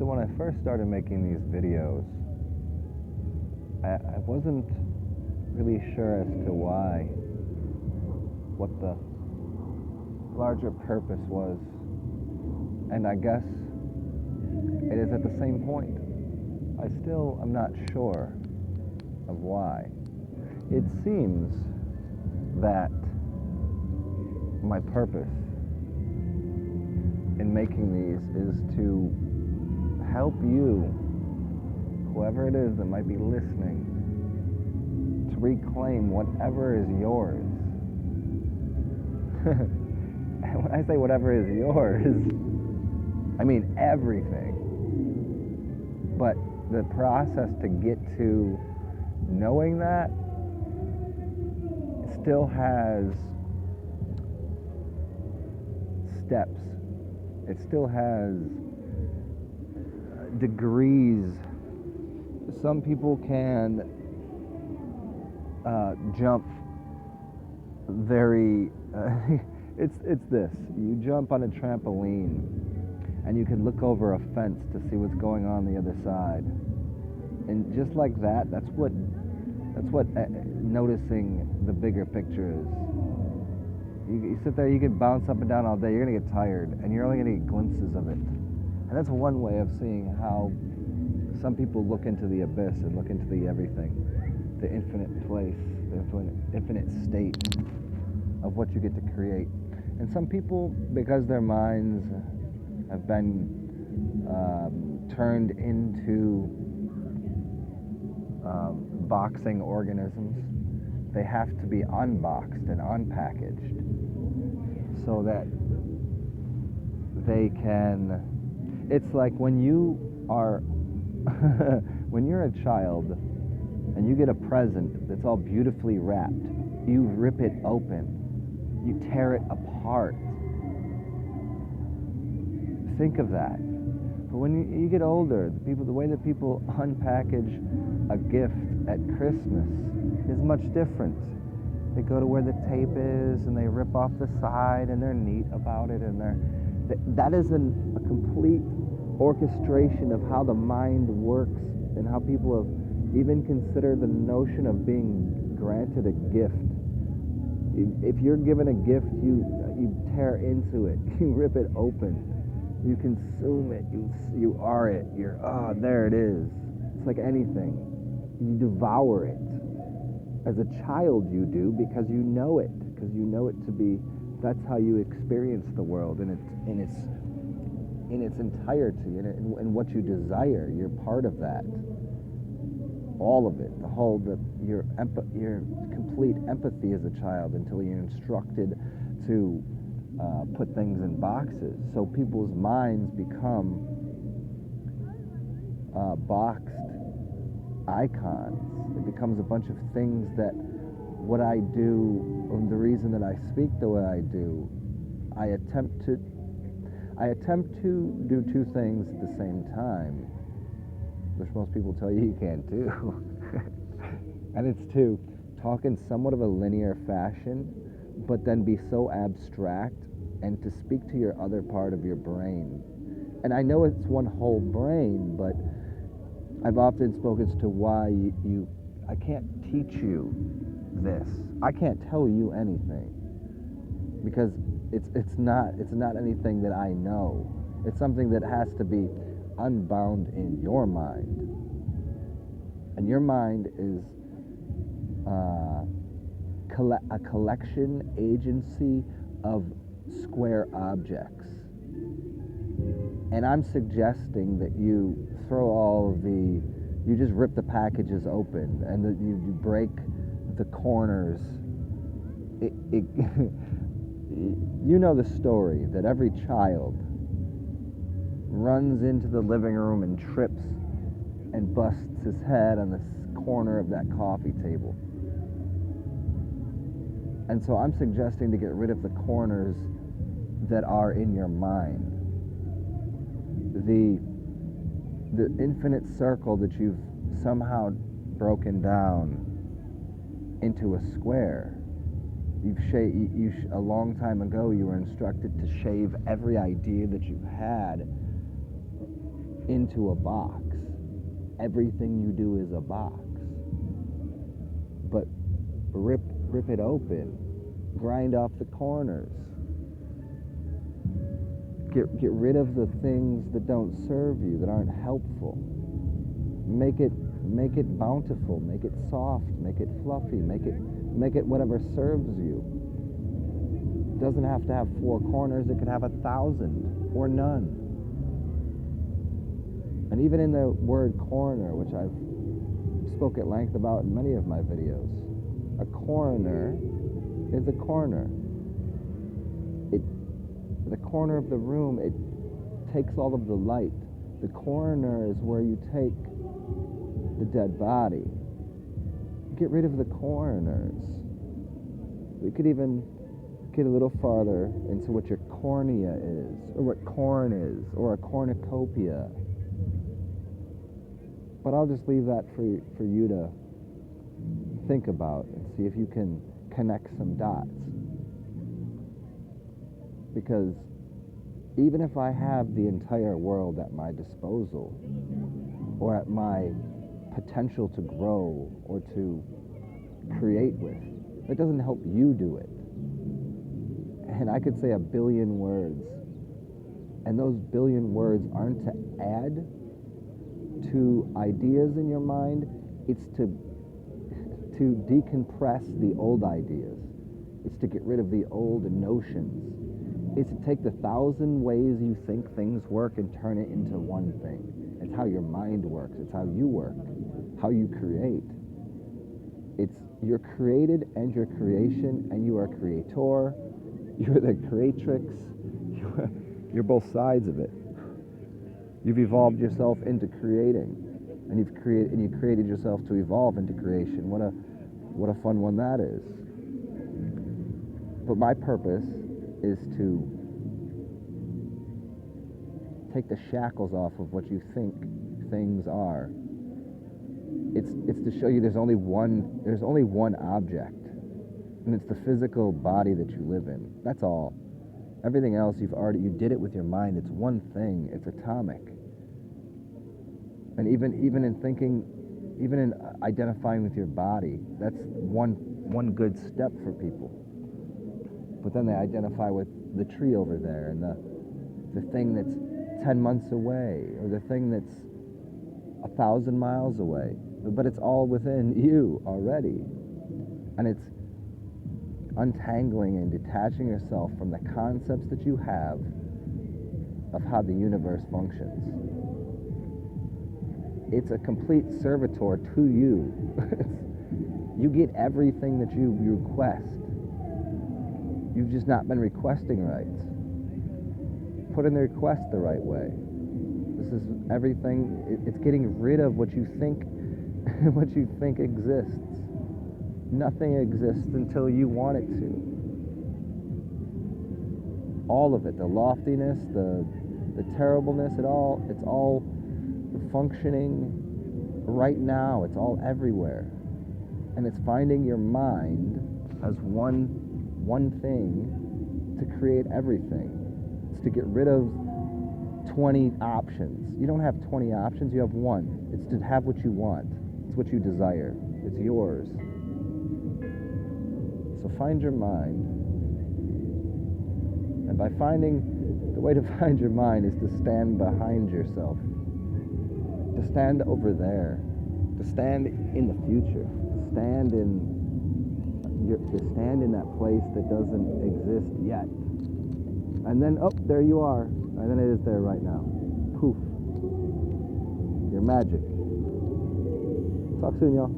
So when I first started making these videos, I wasn't really sure as to why, what the larger purpose was. And I guess it is at the same point. I still am not sure of why. It seems that my purpose in making these is to help you, whoever it is that might be listening, to reclaim whatever is yours. And when I say whatever is yours, I mean everything. But the process to get to knowing that still has steps. It still has degrees. Some people can jump very it's this. You jump on a trampoline and you can look over a fence to see what's going on the other side. And just like that, that's what noticing the bigger picture is. You sit there, you can bounce up and down all day, you're going to get tired, and you're only going to get glimpses of it. And that's one way of seeing how some people look into the abyss and look into the everything, the infinite place, the infinite state of what you get to create. And some people, because their minds have been turned into boxing organisms, they have to be unboxed and unpackaged so that they can. It's like when you are when you're a child and you get a present that's all beautifully wrapped, you rip it open, you tear it apart. Think of that. But when you get older, the way that people unpackage a gift at Christmas is much different. They go to where the tape is and they rip off the side and they're neat about it, and that is a complete orchestration of how the mind works and how people have even considered the notion of being granted a gift. If you're given a gift, you tear into it, you rip it open, you consume it, you are it, there it is. It's like anything. You devour it. As a child you do, because you know it to be, that's how you experience the world in its entirety, and what you desire. You're part of that. All of it, your complete empathy as a child until you're instructed to put things in boxes. So people's minds become boxed icons. It becomes a bunch of things that what I do, and the reason that I speak the way I do, I attempt to do two things at the same time, which most people tell you can't do. And it's to talk in somewhat of a linear fashion, but then be so abstract, and to speak to your other part of your brain. And I know it's one whole brain, but I've often spoken as to why I can't teach you this. I can't tell you anything, because it's not anything that I know. It's something that has to be unbound in your mind. And your mind is a collection agency of square objects. And I'm suggesting that you throw you just rip the packages open, and that you break the corners. You know the story that every child runs into the living room and trips and busts his head on the corner of that coffee table. And so I'm suggesting to get rid of the corners that are in your mind. The infinite circle that you've somehow broken down into a square. A long time ago, you were instructed to shave every idea that you had into a box. Everything you do is a box. But rip it open. Grind off the corners. Get rid of the things that don't serve you, that aren't helpful. Make it bountiful, make it soft, make it fluffy, make it whatever serves you. It doesn't have to have 4 corners, it could have 1,000 or none. And even in the word corner, which I've spoke at length about in many of my videos, a corner is a corner. The corner of the room, it takes all of the light. The corner is where you take the dead body. Get rid of the corners. We could even get a little farther into what your cornea is, or what corn is, or a cornucopia. But I'll just leave that for you to think about and see if you can connect some dots. Because even if I have the entire world at my disposal, or at my potential to grow or to create with, it doesn't help you do it. And I could say 1 billion words, and those 1 billion words aren't to add to ideas in your mind, it's to decompress the old ideas. It's to get rid of the old notions. It's to take the 1,000 ways you think things work and turn it into one thing. It's how your mind works. It's how you work, how you create. You're created and your creation, and you are creator. You're the creatrix. You're both sides of it. You've evolved yourself into creating, and you created yourself to evolve into creation. What a fun one that is. But my purpose is to take the shackles off of what you think things are. It's to show you there's only one object, and it's the physical body that you live in. That's all. Everything else you did it with your mind. It's one thing. It's atomic. And even in identifying with your body, that's one good step for people. But then they identify with the tree over there, and the thing that's 10 months away, or the thing that's 1,000 miles away. But it's all within you already. And it's untangling and detaching yourself from the concepts that you have of how the universe functions. It's a complete servitor to you. You get everything that you request. You've just not been requesting right. Put in the request the right way. This is everything. It's getting rid of what you think exists. Nothing exists until you want it to. All of it, the loftiness, the terribleness, it's all functioning right now. It's all everywhere. And it's finding your mind as one thing to create everything. It's to get rid of 20 options. You don't have 20 options, you have one. It's to have what you want. It's what you desire. It's yours. So find your mind. And the way to find your mind is to stand behind yourself. To stand over there. To stand in the future. To stand in that place that doesn't exist yet. And then, there you are. And then it is there right now. Poof. You're magic. Talk soon, y'all.